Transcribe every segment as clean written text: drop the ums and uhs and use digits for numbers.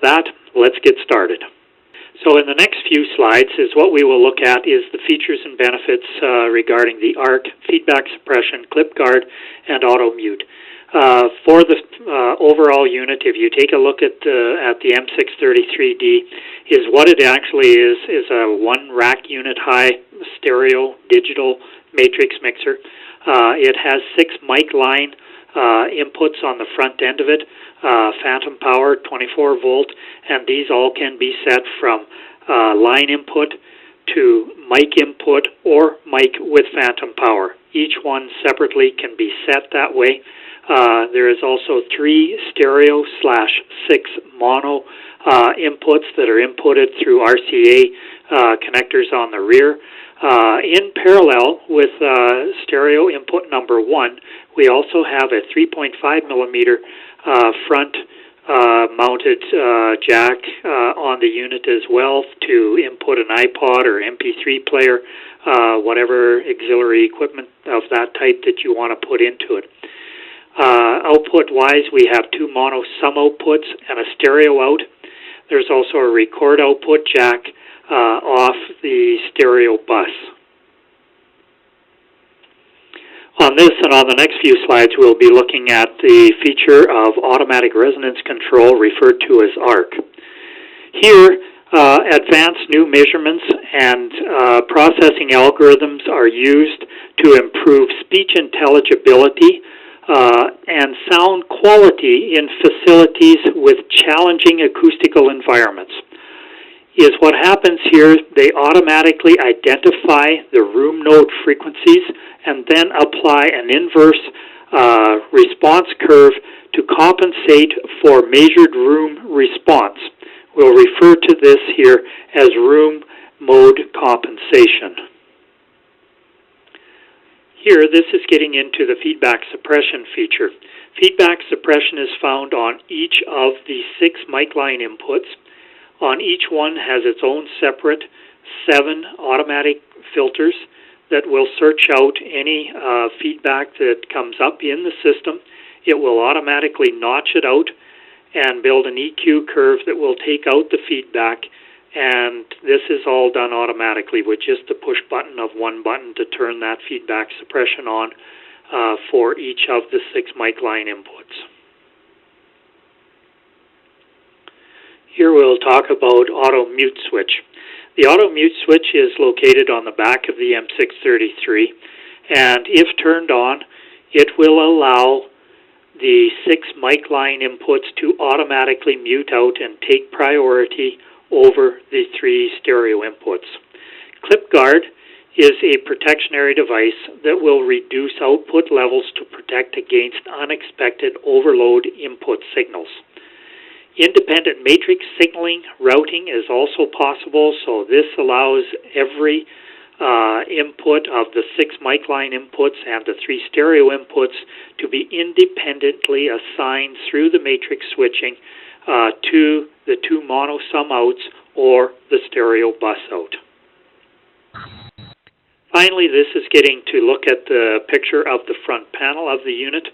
that, let's get started. So in the next few slides is what we will look at is the features and benefits regarding the ARC, feedback suppression, clip guard, and auto mute. For the overall unit, if you take a look at the M-633D, is what it actually is a one rack unit high stereo digital matrix mixer. It has 6 mic line inputs on the front end of it, phantom power, 24 volt, and these all can be set from line input to mic input or mic with phantom power. Each one separately can be set that way. There is also 3 stereo/6 mono inputs that are inputted through RCA connectors on the rear. In parallel with stereo input number 1, we also have a 3.5 millimeter front mounted jack on the unit as well to input an iPod or MP3 player, whatever auxiliary equipment of that type that you want to put into it. Output-wise, we have 2 mono sum outputs and a stereo out. There's also a record output jack off the stereo bus. On this and on the next few slides, we'll be looking at the feature of automatic resonance control, referred to as ARC. Here, advanced new measurements and processing algorithms are used to improve speech intelligibility and sound quality in facilities with challenging acoustical environments. Is what happens here, they automatically identify the room node frequencies and then apply an inverse response curve to compensate for measured room response. We'll refer to this here as room mode compensation. Here, this is getting into the feedback suppression feature. Feedback suppression is found on each of the 6 mic line inputs. On each one has its own separate 7 automatic filters that will search out any feedback that comes up in the system. It will automatically notch it out and build an EQ curve that will take out the feedback, and this is all done automatically with just the push button of one button to turn that feedback suppression on for each of the 6 mic line inputs. Here we'll talk about auto mute switch. The auto mute switch is located on the back of the M633, and if turned on, it will allow the 6 mic line inputs to automatically mute out and take priority over the 3 stereo inputs. Clip guard is a protectionary device that will reduce output levels to protect against unexpected overload input signals. Independent matrix signaling routing is also possible, so this allows every input of the 6 mic line inputs and the 3 stereo inputs to be independently assigned through the matrix switching to the 2 mono sum outs or the stereo bus out. Finally, this is getting to look at the picture of the front panel of the unit.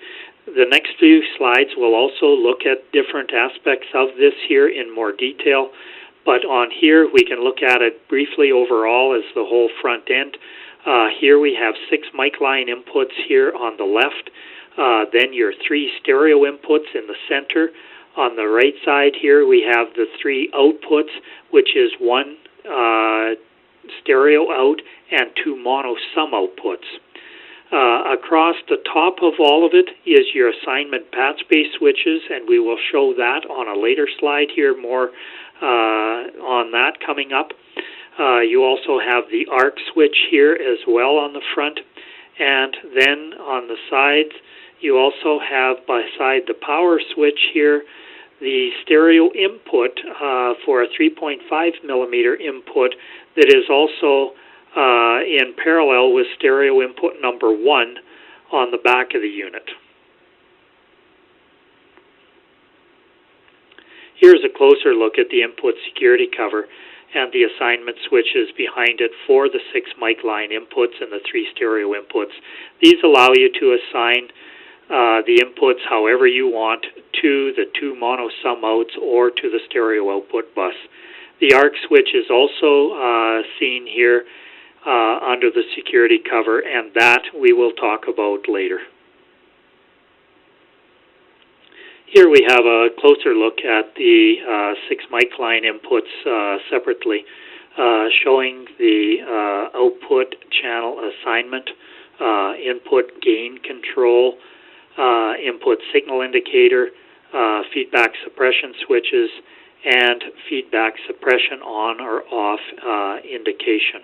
The next few slides will also look at different aspects of this here in more detail, but on here we can look at it briefly overall as the whole front end. Here we have 6 mic line inputs here on the left, then your 3 stereo inputs in the center. On the right side here we have the 3 outputs, which is 1 stereo out and 2 mono sum outputs. Across the top of all of it is your assignment path space switches, and we will show that on a later slide here, more on that coming up. You also have the ARC switch here as well on the front, and then on the sides you also have, beside the power switch here, the stereo input for a 3.5 millimeter input that is also in parallel with stereo input number 1 on the back of the unit. Here's a closer look at the input security cover and the assignment switches behind it for the 6 mic line inputs and the 3 stereo inputs. These allow you to assign the inputs however you want to the two mono sum outs or to the stereo output bus. The ARC switch is also seen here under the security cover, and that we will talk about later. Here we have a closer look at the 6 mic line inputs separately, showing the output channel assignment, input gain control, input signal indicator, feedback suppression switches, and feedback suppression on or off indication.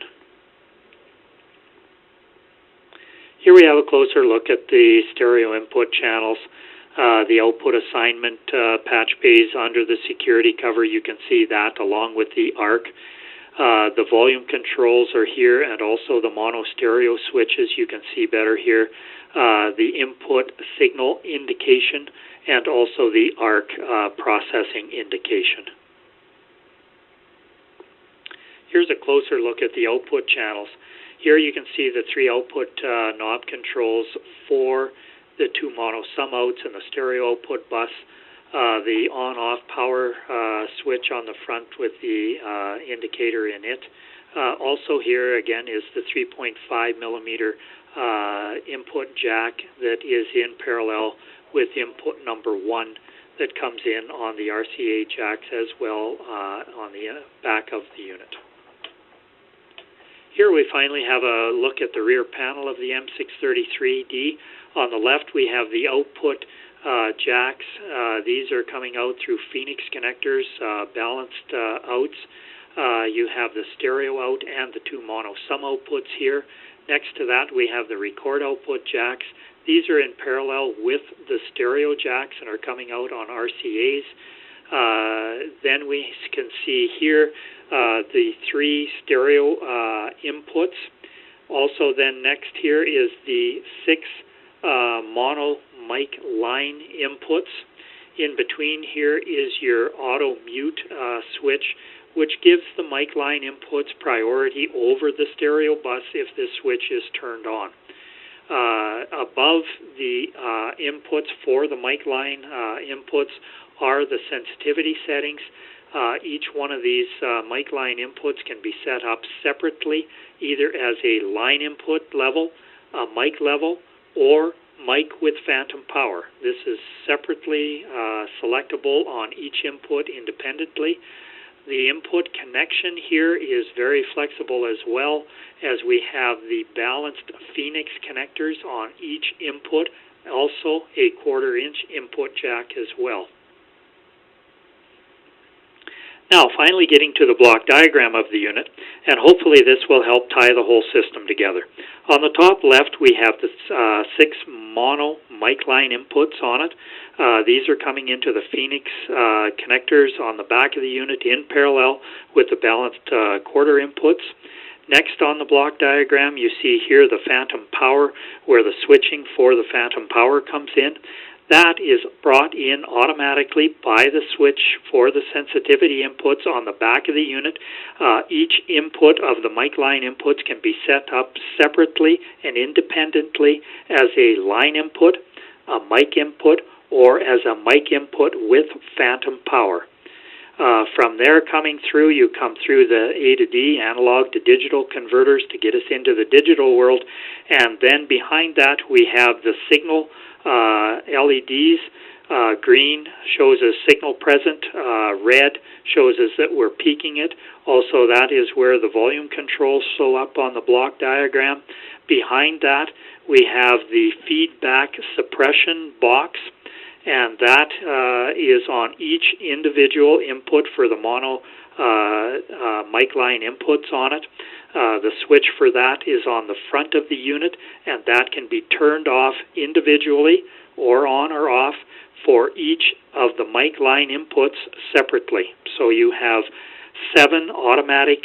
Here we have a closer look at the stereo input channels. The output assignment patch bays under the security cover, you can see that along with the ARC. The volume controls are here, and also the mono stereo switches you can see better here. The input signal indication, and also the ARC processing indication. Here's a closer look at the output channels. Here you can see the 3 output knob controls for the 2 mono sum outs and the stereo output bus. The on-off power switch on the front with the indicator in it. Also here again is the 3.5 millimeter input jack that is in parallel with input number 1 that comes in on the RCA jacks as well on the back of the unit. Here we finally have a look at the rear panel of the M-633D. On the left we have the output jacks. These are coming out through Phoenix connectors, balanced outs. You have the stereo out and the 2 mono sum outputs here. Next to that we have the record output jacks. These are in parallel with the stereo jacks and are coming out on RCAs. Then we can see here the 3 stereo inputs. Also then next here is the 6 mono mic line inputs. In between here is your auto mute switch, which gives the mic line inputs priority over the stereo bus if this switch is turned on. Above the inputs for the mic line inputs are the sensitivity settings. Each one of these mic line inputs can be set up separately, either as a line input level, a mic level, or mic with phantom power. This is separately selectable on each input independently. The input connection here is very flexible as well, as we have the balanced Phoenix connectors on each input, also a 1/4-inch input jack as well. Now, finally getting to the block diagram of the unit, and hopefully this will help tie the whole system together. On the top left, we have the 6 mono mic line inputs on it. These are coming into the Phoenix connectors on the back of the unit in parallel with the balanced 1/4 inputs. Next on the block diagram, you see here the phantom power, where the switching for the phantom power comes in. That is brought in automatically by the switch for the sensitivity inputs on the back of the unit. Each input of the mic line inputs can be set up separately and independently as a line input, a mic input, or as a mic input with phantom power. From there coming through, you come through the A to D, analog to digital converters to get us into the digital world, and then behind that we have the signal LEDs. Green shows us signal present, red shows us that we're peaking it. Also, that is where the volume controls show up on the block diagram. Behind that, we have the feedback suppression box, and that is on each individual input for the mono mic line inputs on it. The switch for that is on the front of the unit, and that can be turned off individually or on or off for each of the mic line inputs separately. So you have 7 automatic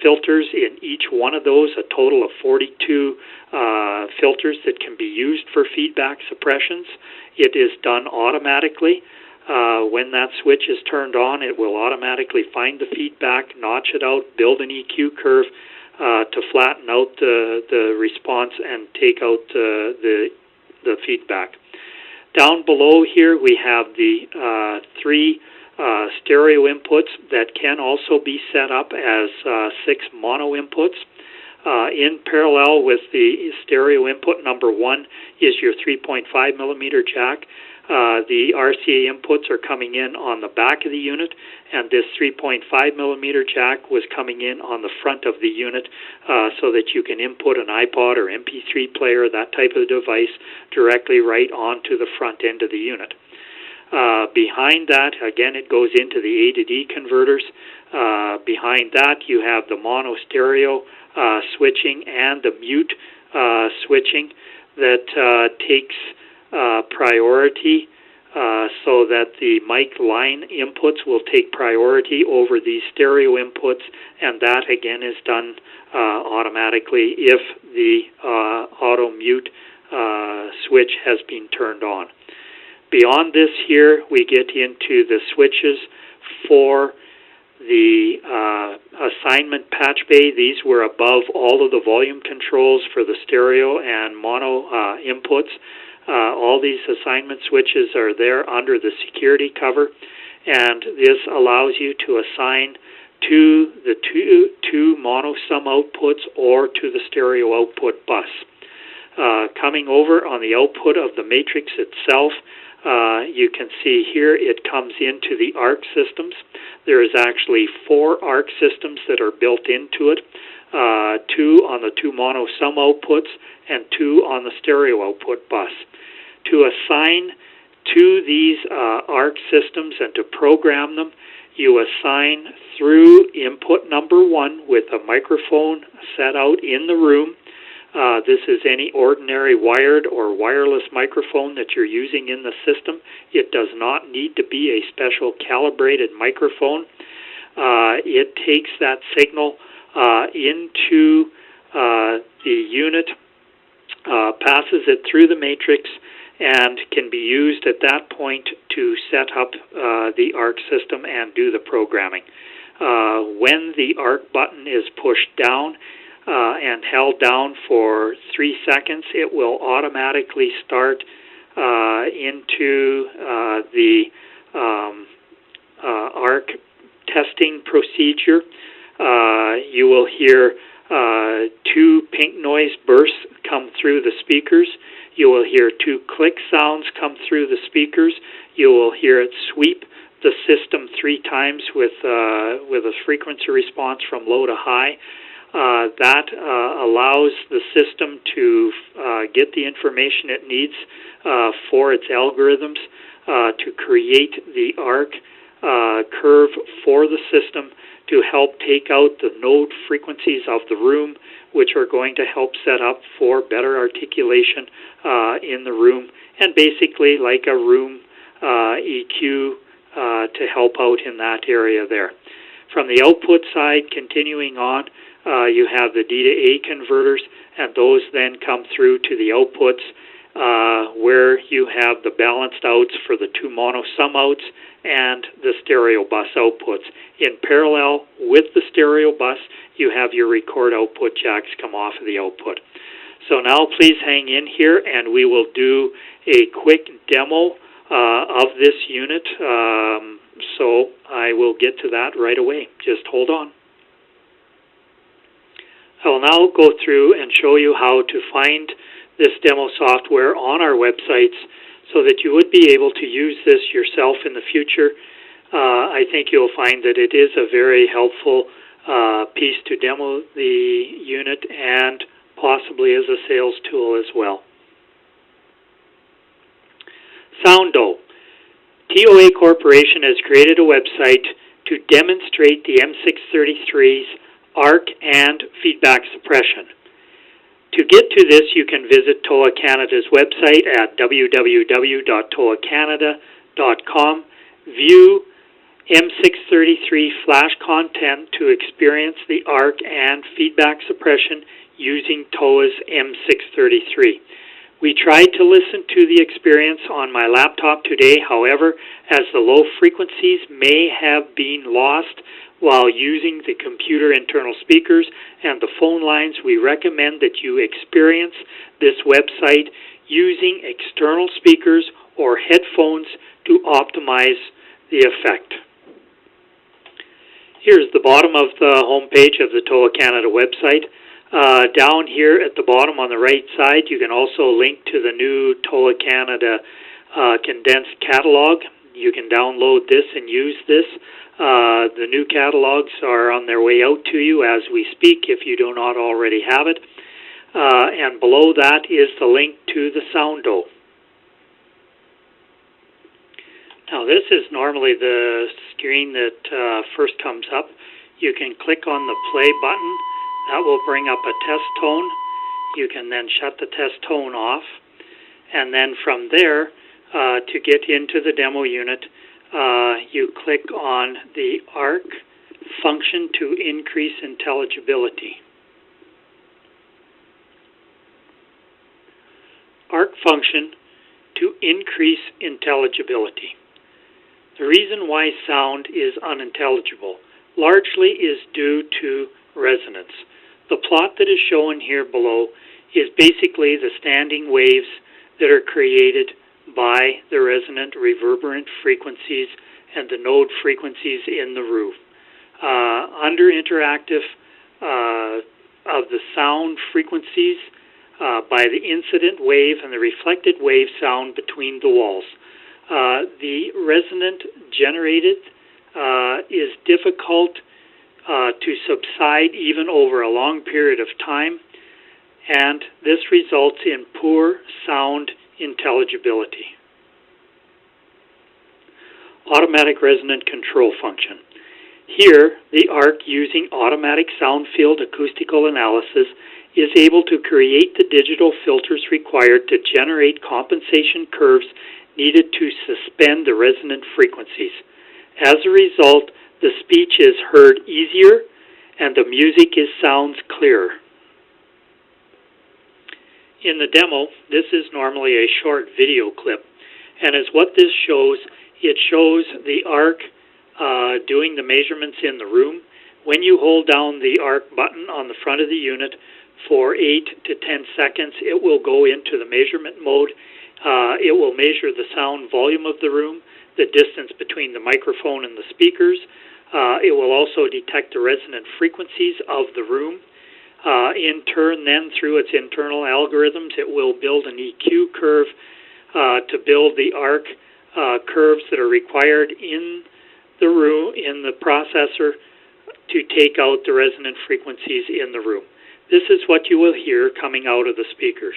filters in each one of those, a total of 42 filters that can be used for feedback suppressions. It is done automatically. When that switch is turned on, it will automatically find the feedback, notch it out, build an EQ curve to flatten out the response and take out the feedback. Down below here we have the three stereo inputs that can also be set up as 6 mono inputs. In parallel with the stereo input, number 1 is your 3.5 millimeter jack. The RCA inputs are coming in on the back of the unit, and this 3.5 millimeter jack was coming in on the front of the unit so that you can input an iPod or MP3 player, that type of device, directly right onto the front end of the unit. Behind that, again, it goes into the A to D converters. Behind that, you have the mono stereo switching and the mute switching that takes priority so that the mic line inputs will take priority over these stereo inputs, and that again is done automatically if the auto mute switch has been turned on. Beyond this here, we get into the switches for the assignment patch bay. These were above all of the volume controls for the stereo and mono inputs. All these assignment switches are there under the security cover, and this allows you to assign to the two mono sum outputs or to the stereo output bus. Coming over on the output of the matrix itself, you can see here it comes into the ARC systems. There is actually 4 ARC systems that are built into it, 2 on the 2 mono sum outputs and 2 on the stereo output bus. To assign to these ARC systems and to program them, you assign through input number 1 with a microphone set out in the room. This is any ordinary wired or wireless microphone that you're using in the system. It does not need to be a special calibrated microphone. It takes that signal into the unit, passes it through the matrix, and can be used at that point to set up the ARC system and do the programming. When the ARC button is pushed down and held down for 3 seconds, it will automatically start into the ARC testing procedure. You will hear 2 pink noise bursts come through the speakers. You will hear 2 click sounds come through the speakers. You will hear it sweep the system 3 times with a frequency response from low to high. That allows the system to get the information it needs for its algorithms to create the ARC curve for the system to help take out the node frequencies of the room, which are going to help set up for better articulation in the room, and basically like a room EQ to help out in that area there. From the output side, continuing on, you have the D to A converters, and those then come through to the outputs where you have the balanced outs for the 2 mono sum outs and the stereo bus outputs. In parallel with the stereo bus, you have your record output jacks come off of the output. So now please hang in here, and we will do a quick demo of this unit. So I will get to that right away. Just hold on. I will now go through and show you how to find this demo software on our websites so that you would be able to use this yourself in the future. I think you'll find that it is a very helpful piece to demo the unit and possibly as a sales tool as well. Soundo. TOA Corporation has created a website to demonstrate the M-633's ARC and feedback suppression. To get to this, you can visit TOA Canada's website at www.toacanada.com, view M633 flash content to experience the ARC and feedback suppression using TOA's M633. We tried to listen to the experience on my laptop today, however, as the low frequencies may have been lost while using the computer internal speakers and the phone lines, we recommend that you experience this website using external speakers or headphones to optimize the effect. Here's the bottom of the home page of the TOA Canada website. Down here at the bottom on the right side, you can also link to the new TOA Canada condensed catalog. You can download this and use this. The new catalogs are on their way out to you as we speak if you do not already have it. And below that is the link to the Soundo. Now this is normally the screen that first comes up. You can click on the play button. That will bring up a test tone. You can then shut the test tone off. And then from there, to get into the demo unit, you click on the ARC function to increase intelligibility. ARC function to increase intelligibility. The reason why sound is unintelligible largely is due to resonance. The plot that is shown here below is basically the standing waves that are created by the resonant reverberant frequencies and the node frequencies in the roof. Under interactive of the sound frequencies by the incident wave and the reflected wave sound between the walls. The resonant generated is difficult to subside even over a long period of time, and this results in poor sound intelligibility. Automatic resonant control function. Here, the ARC, using automatic sound field acoustical analysis, is able to create the digital filters required to generate compensation curves needed to suspend the resonant frequencies. As a result, the speech is heard easier and the music sounds clearer. In the demo, this is normally a short video clip, and as what this shows, it shows the ARC doing the measurements in the room. When you hold down the ARC button on the front of the unit for 8 to 10 seconds, it will go into the measurement mode. It will measure the sound volume of the room, the distance between the microphone and the speakers. It will also detect the resonant frequencies of the room. In turn, then, through its internal algorithms, it will build an EQ curve to build the ARC curves that are required in the room, in the processor, to take out the resonant frequencies in the room. This is what you will hear coming out of the speakers.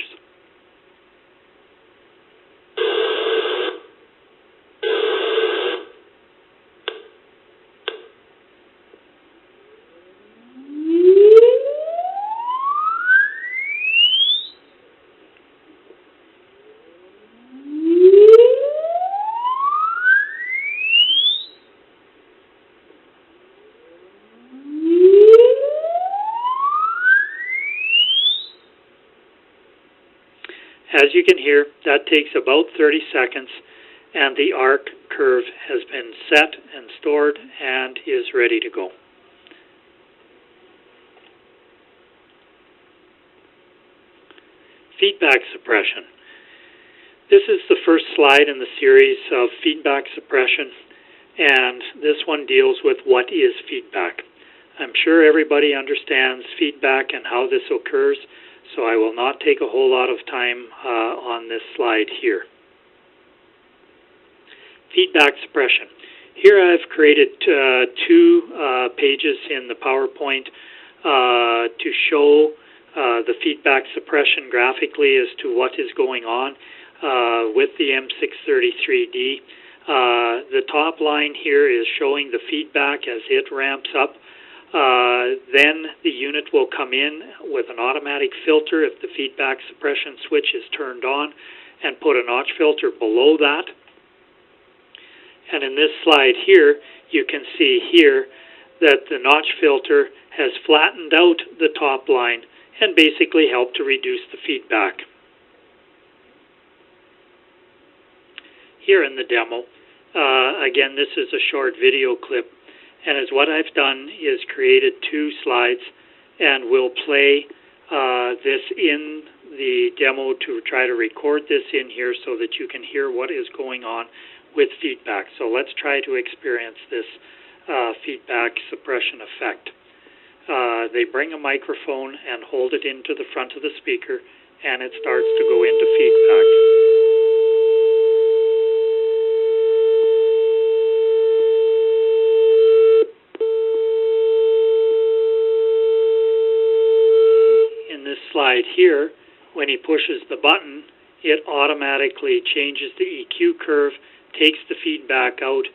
As you can hear, that takes about 30 seconds, and the ARC curve has been set and stored and is ready to go. Feedback suppression. This is the first slide in the series of feedback suppression, and this one deals with what is feedback. I'm sure everybody understands feedback and how this occurs, so I will not take a whole lot of time on this slide here. Feedback suppression. Here I've created two pages in the PowerPoint to show the feedback suppression graphically as to what is going on with the M-633D. The top line here is showing the feedback as it ramps up. Then the unit will come in with an automatic filter if the feedback suppression switch is turned on, and put a notch filter below that. And in this slide here, you can see here that the notch filter has flattened out the top line and basically helped to reduce the feedback. Here in the demo, again, this is a short video clip. And as what I've done is created two slides, and we'll play this in the demo to try to record this in here so that you can hear what is going on with feedback. So let's try to experience this feedback suppression effect. They bring a microphone and hold it into the front of the speaker, and it starts to go into feedback. In this slide here, when he pushes the button, it automatically changes the EQ curve, takes the feedback out,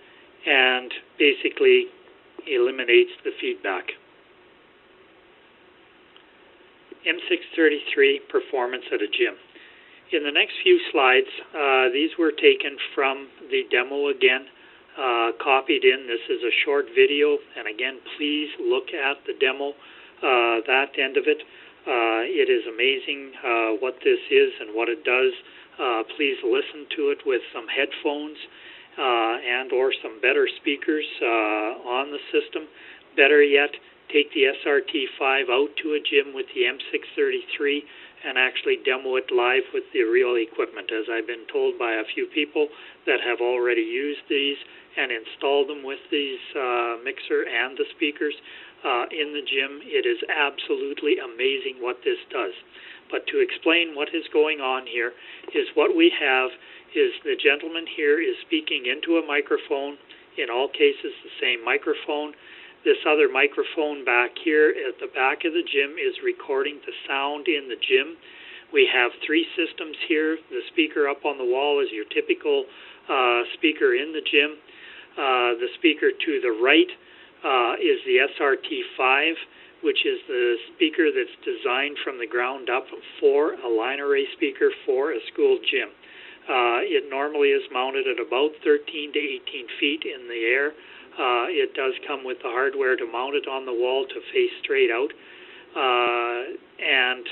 and basically eliminates the feedback. M-633 performance at a gym. In the next few slides, these were taken from the demo again, copied in. This is a short video, and again, please look at the demo, that end of it. It is amazing what this is and what it does. Please listen to it with some headphones and or some better speakers on the system. Better yet, take the SRT5 out to a gym with the M633 and actually demo it live with the real equipment, as I've been told by a few people that have already used these and installed them with these mixer and the speakers in the gym. It is absolutely amazing what this does. But to explain what is going on here is what we have is the gentleman here is speaking into a microphone, in all cases the same microphone. This other microphone back here at the back of the gym is recording the sound in the gym. We have three systems here. The speaker up on the wall is your typical speaker in the gym. The speaker to the right is the SRT5, which is the speaker that's designed from the ground up for a line array speaker for a school gym. It normally is mounted at about 13 to 18 feet in the air. It does come with the hardware to mount it on the wall to face straight out. And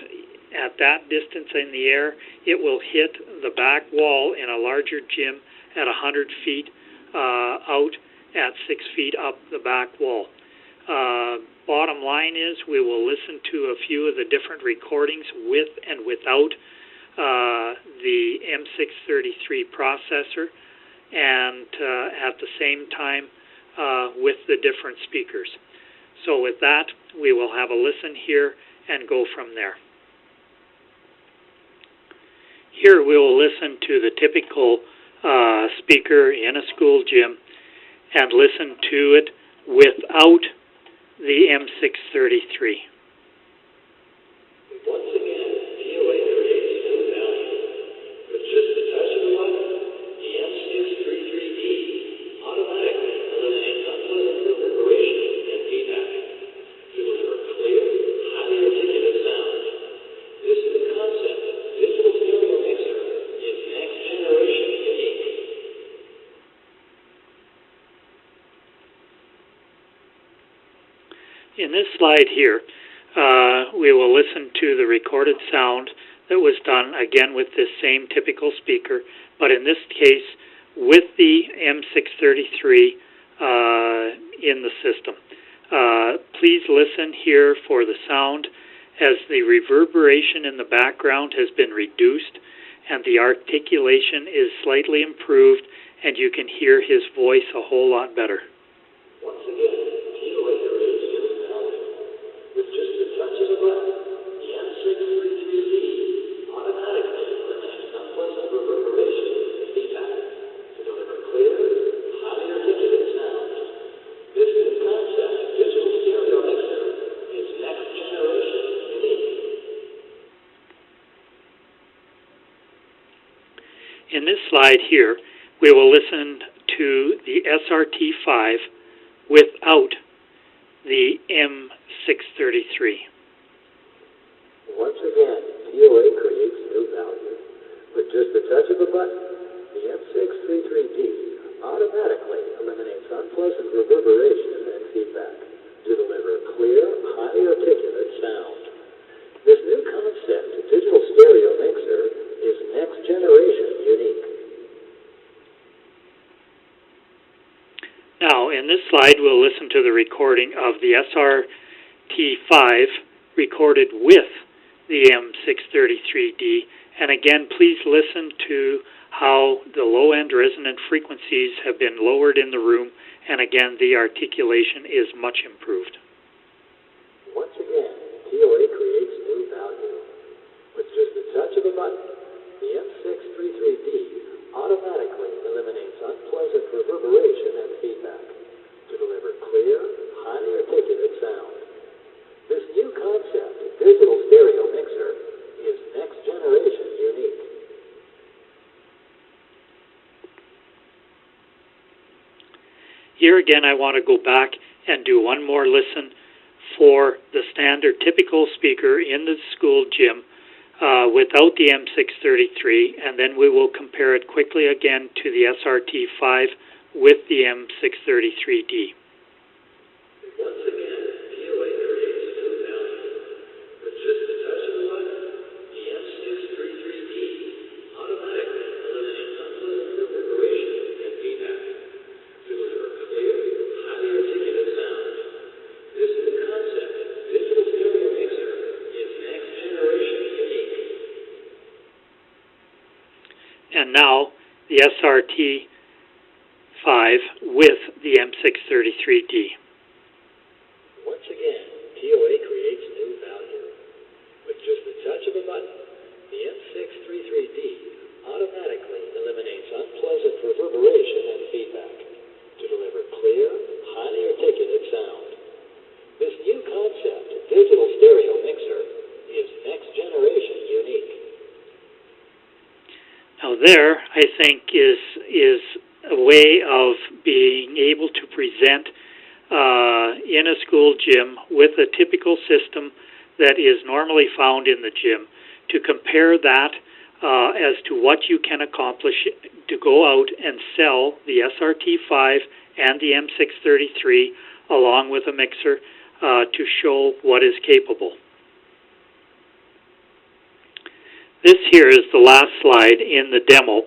at that distance in the air, it will hit the back wall in a larger gym at 100 feet out at 6 feet up the back wall. Bottom line is we will listen to a few of the different recordings with and without the M633 processor, and at the same time with the different speakers. So with that, we will have a listen here and go from there. Here we will listen to the typical speaker in a school gym and listen to it without the M633. Once again, TOA creates new value. With just the touch of a button, the M633D automatically eliminates unpleasant reverberation and feedback to deliver clear, highly articulate sound. This new concept of digital stereo mixer is next generation unique. In this slide here, we will listen to the recorded sound that was done, again with this same typical speaker, but in this case with the M633 in the system. Please listen here for the sound as the reverberation in the background has been reduced and the articulation is slightly improved, and you can hear his voice a whole lot better. Once again, TOA creates new value. With just the touch of a button, the M633D automatically eliminates unpleasant reverberation and feedback to deliver clear, highly articulate sound. This new concept of digital stereo mixer is next generation unique. In this slide here, we will listen to the SRT5 without the M633. Once again, TOA creates new value. With just the touch of a button, the M633D automatically eliminates unpleasant reverberation and feedback to deliver clear, highly articulate sound. This new concept of digital stereo mixer is next generation unique. Now, in this slide, we'll listen to the recording of the SRT5 recorded with the M-633D. And again, please listen to how the low-end resonant frequencies have been lowered in the room, and again, the articulation is much improved. Once again, TOA creates new value. With just the touch of a button, the M-633D automatically eliminates unpleasant reverberation and feedback to deliver clear, highly articulate sound. This new concept, digital stereo mixer, is next generation unique. Here again, I want to go back and do one more listen for the standard typical speaker in the school gym without the M633, and then we will compare it quickly again to the SRT5 with the M633D. Once again, TOA creates new value. With just the touch of a button, the M633D automatically eliminates unpleasant reverberation and feedback to deliver clear, highly articulate sound. This new concept, digital stereo mixer, is next generation unique. And now the SRT5 with the M633D. Once again, TOA creates new value. With just the touch of a button, the M633D automatically eliminates unpleasant reverberation and feedback to deliver clear, highly articulate sound. This new concept, digital stereo mixer, is next generation unique. Now there, I think, is a way of being able to present in a school gym with a typical system that is normally found in the gym, to compare that as to what you can accomplish to go out and sell the SRT5 and the M633 along with a mixer to show what is capable. This here is the last slide in the demo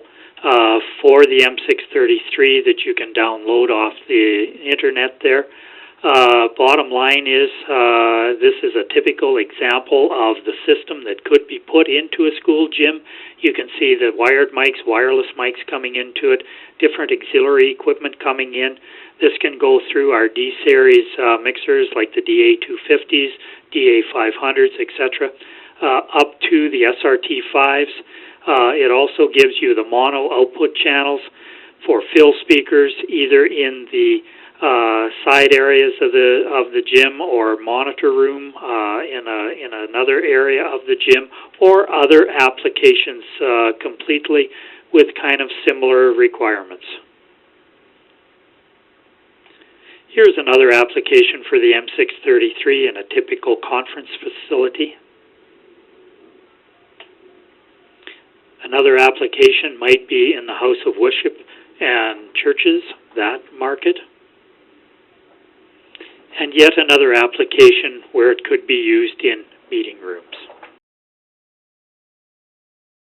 for the M633 that you can download off the internet there. Bottom line is this is a typical example of the system that could be put into a school gym. You can see the wired mics, wireless mics coming into it, different auxiliary equipment coming in. This can go through our D-series mixers like the DA250s, DA500s, etc., up to the SRT5s. It also gives you the mono output channels for fill speakers, either in the side areas of the gym or monitor room in another area of the gym, or other applications completely with kind of similar requirements. Here's another application for the M633 in a typical conference facility. Another application might be in the house of worship and churches, that market. And yet another application where it could be used in meeting rooms.